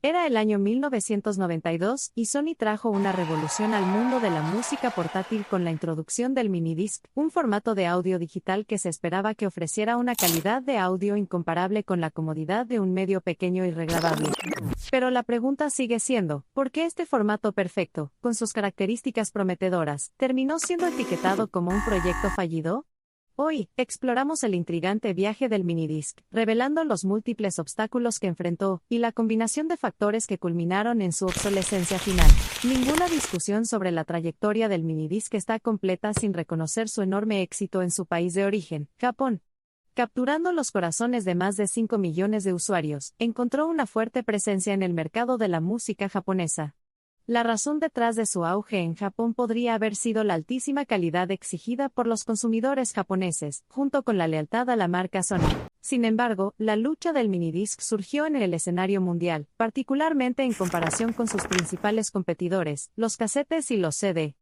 Era el año 1992 y Sony trajo una revolución al mundo de la música portátil con la introducción del minidisc, un formato de audio digital que se esperaba que ofreciera una calidad de audio incomparable con la comodidad de un medio pequeño y regrabable. Pero la pregunta sigue siendo, ¿por qué este formato perfecto, con sus características prometedoras, terminó siendo etiquetado como un proyecto fallido? Hoy, exploramos el intrigante viaje del minidisc, revelando los múltiples obstáculos que enfrentó, y la combinación de factores que culminaron en su obsolescencia final. Ninguna discusión sobre la trayectoria del minidisc está completa sin reconocer su enorme éxito en su país de origen, Japón. Capturando los corazones de más de 5 millones de usuarios, encontró una fuerte presencia en el mercado de la música japonesa. La razón detrás de su auge en Japón podría haber sido la altísima calidad exigida por los consumidores japoneses, junto con la lealtad a la marca Sony. Sin embargo, la lucha del minidisc surgió en el escenario mundial, particularmente en comparación con sus principales competidores, los casetes y los CD.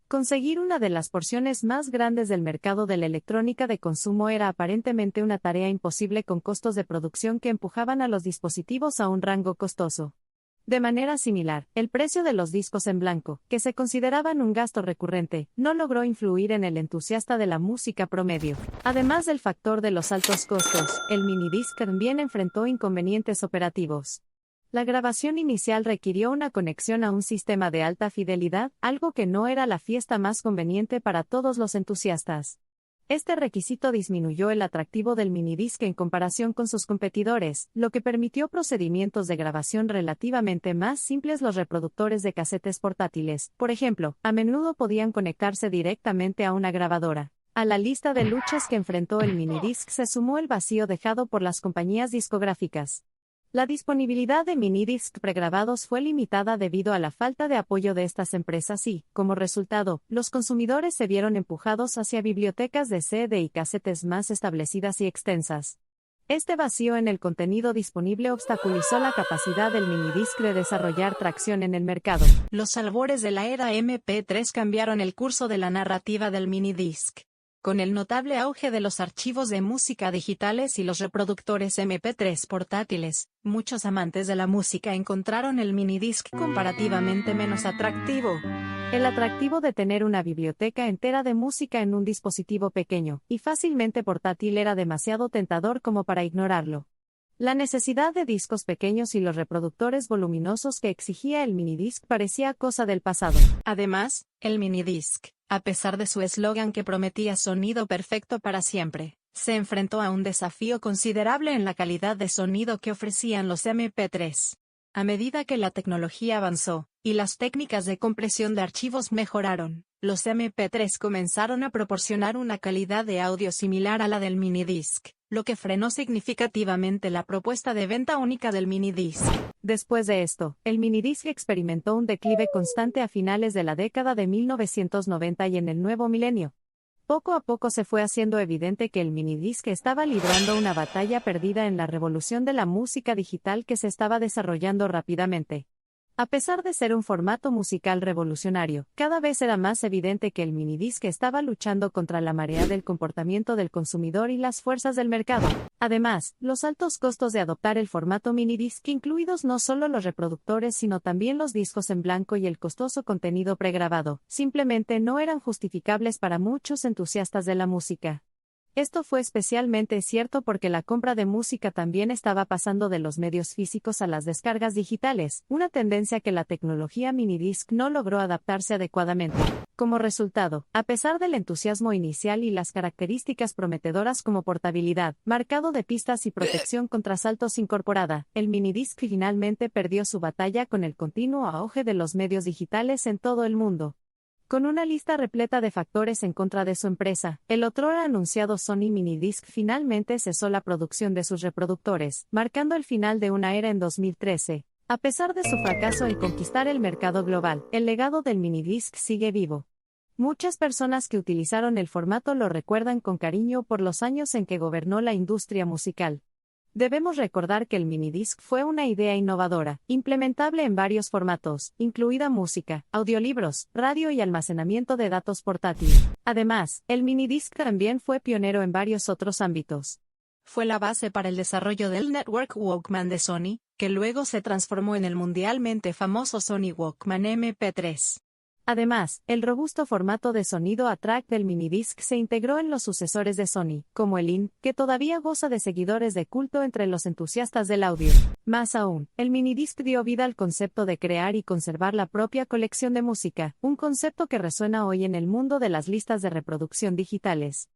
Conseguir una de las porciones más grandes del mercado de la electrónica de consumo era aparentemente una tarea imposible con costos de producción que empujaban a los dispositivos a un rango costoso. De manera similar, el precio de los discos en blanco, que se consideraban un gasto recurrente, no logró influir en el entusiasta de la música promedio. Además del factor de los altos costos, el minidisc también enfrentó inconvenientes operativos. La grabación inicial requirió una conexión a un sistema de alta fidelidad, algo que no era la fiesta más conveniente para todos los entusiastas. Este requisito disminuyó el atractivo del minidisc en comparación con sus competidores, lo que permitió procedimientos de grabación relativamente más simples. Los reproductores de casetes portátiles, por ejemplo, a menudo podían conectarse directamente a una grabadora. A la lista de luchas que enfrentó el minidisc se sumó el vacío dejado por las compañías discográficas. La disponibilidad de minidisc pregrabados fue limitada debido a la falta de apoyo de estas empresas y, como resultado, los consumidores se vieron empujados hacia bibliotecas de CD y casetes más establecidas y extensas. Este vacío en el contenido disponible obstaculizó la capacidad del minidisc de desarrollar tracción en el mercado. Los albores de la era MP3 cambiaron el curso de la narrativa del minidisc. Con el notable auge de los archivos de música digitales y los reproductores MP3 portátiles, muchos amantes de la música encontraron el minidisc comparativamente menos atractivo. El atractivo de tener una biblioteca entera de música en un dispositivo pequeño y fácilmente portátil era demasiado tentador como para ignorarlo. La necesidad de discos pequeños y los reproductores voluminosos que exigía el minidisc parecía cosa del pasado. Además, el minidisc, a pesar de su eslogan que prometía sonido perfecto para siempre, se enfrentó a un desafío considerable en la calidad de sonido que ofrecían los MP3. A medida que la tecnología avanzó, y las técnicas de compresión de archivos mejoraron, los MP3 comenzaron a proporcionar una calidad de audio similar a la del minidisc, lo que frenó significativamente la propuesta de venta única del minidisc. Después de esto, el minidisc experimentó un declive constante a finales de la década de 1990 y en el nuevo milenio. Poco a poco se fue haciendo evidente que el minidisc estaba librando una batalla perdida en la revolución de la música digital que se estaba desarrollando rápidamente. A pesar de ser un formato musical revolucionario, cada vez era más evidente que el minidisc estaba luchando contra la marea del comportamiento del consumidor y las fuerzas del mercado. Además, los altos costos de adoptar el formato minidisc, incluidos no solo los reproductores sino también los discos en blanco y el costoso contenido pregrabado, simplemente no eran justificables para muchos entusiastas de la música. Esto fue especialmente cierto porque la compra de música también estaba pasando de los medios físicos a las descargas digitales, una tendencia que la tecnología minidisc no logró adaptarse adecuadamente. Como resultado, a pesar del entusiasmo inicial y las características prometedoras como portabilidad, marcado de pistas y protección contra saltos incorporada, el minidisc finalmente perdió su batalla con el continuo auge de los medios digitales en todo el mundo. Con una lista repleta de factores en contra de su empresa, el otrora anunciado Sony Minidisc finalmente cesó la producción de sus reproductores, marcando el final de una era en 2013. A pesar de su fracaso en conquistar el mercado global, el legado del minidisc sigue vivo. Muchas personas que utilizaron el formato lo recuerdan con cariño por los años en que gobernó la industria musical. Debemos recordar que el minidisc fue una idea innovadora, implementable en varios formatos, incluida música, audiolibros, radio y almacenamiento de datos portátil. Además, el minidisc también fue pionero en varios otros ámbitos. fue la base para el desarrollo del Network Walkman de Sony, que luego se transformó en el mundialmente famoso Sony Walkman MP3. Además, el robusto formato de sonido a track del minidisc se integró en los sucesores de Sony, como el IN, que todavía goza de seguidores de culto entre los entusiastas del audio. Más aún, el minidisc dio vida al concepto de crear y conservar la propia colección de música, un concepto que resuena hoy en el mundo de las listas de reproducción digitales.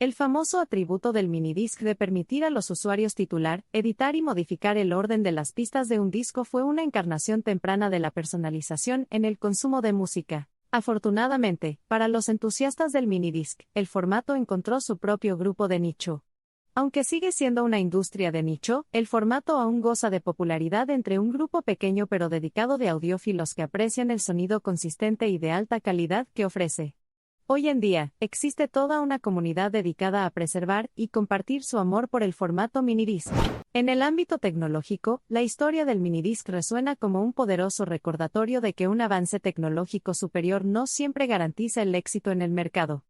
El famoso atributo del minidisc de permitir a los usuarios titular, editar y modificar el orden de las pistas de un disco fue una encarnación temprana de la personalización en el consumo de música. Afortunadamente, para los entusiastas del minidisc, el formato encontró su propio grupo de nicho. Aunque sigue siendo una industria de nicho, el formato aún goza de popularidad entre un grupo pequeño pero dedicado de audiófilos que aprecian el sonido consistente y de alta calidad que ofrece. Hoy en día, existe toda una comunidad dedicada a preservar y compartir su amor por el formato minidisc. En el ámbito tecnológico, la historia del minidisc resuena como un poderoso recordatorio de que un avance tecnológico superior no siempre garantiza el éxito en el mercado.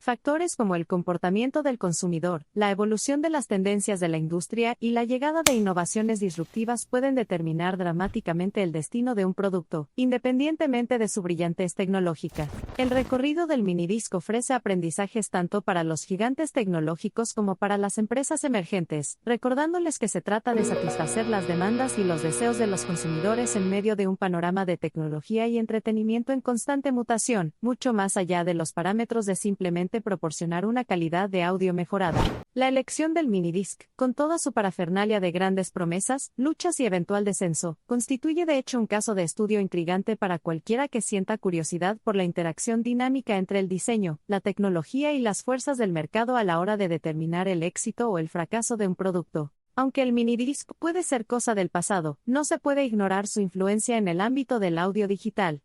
Factores como el comportamiento del consumidor, la evolución de las tendencias de la industria y la llegada de innovaciones disruptivas pueden determinar dramáticamente el destino de un producto, independientemente de su brillantez tecnológica. El recorrido del minidisc ofrece aprendizajes tanto para los gigantes tecnológicos como para las empresas emergentes, recordándoles que se trata de satisfacer las demandas y los deseos de los consumidores en medio de un panorama de tecnología y entretenimiento en constante mutación, mucho más allá de los parámetros de simplemente proporcionar una calidad de audio mejorada. La elección del minidisc, con toda su parafernalia de grandes promesas, luchas y eventual descenso, constituye de hecho un caso de estudio intrigante para cualquiera que sienta curiosidad por la interacción dinámica entre el diseño, la tecnología y las fuerzas del mercado a la hora de determinar el éxito o el fracaso de un producto. Aunque el minidisc puede ser cosa del pasado, no se puede ignorar su influencia en el ámbito del audio digital.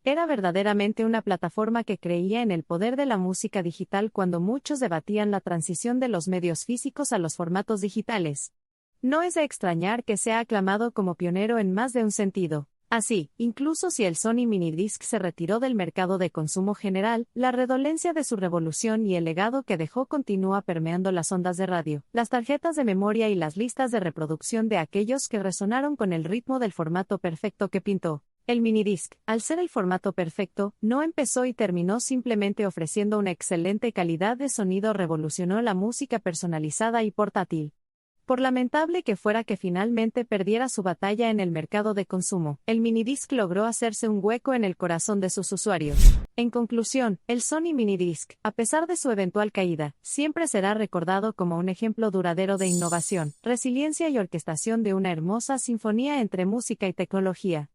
Era verdaderamente una plataforma que creía en el poder de la música digital cuando muchos debatían la transición de los medios físicos a los formatos digitales. No es de extrañar que sea aclamado como pionero en más de un sentido. Así, incluso si el Sony Minidisc se retiró del mercado de consumo general, la redolencia de su revolución y el legado que dejó continúa permeando las ondas de radio, las tarjetas de memoria y las listas de reproducción de aquellos que resonaron con el ritmo del formato perfecto que pintó. El minidisc, al ser el formato perfecto, no empezó y terminó simplemente ofreciendo una excelente calidad de sonido, revolucionó la música personalizada y portátil. Por lamentable que fuera que finalmente perdiera su batalla en el mercado de consumo, el minidisc logró hacerse un hueco en el corazón de sus usuarios. En conclusión, el Sony Minidisc, a pesar de su eventual caída, siempre será recordado como un ejemplo duradero de innovación, resiliencia y orquestación de una hermosa sinfonía entre música y tecnología.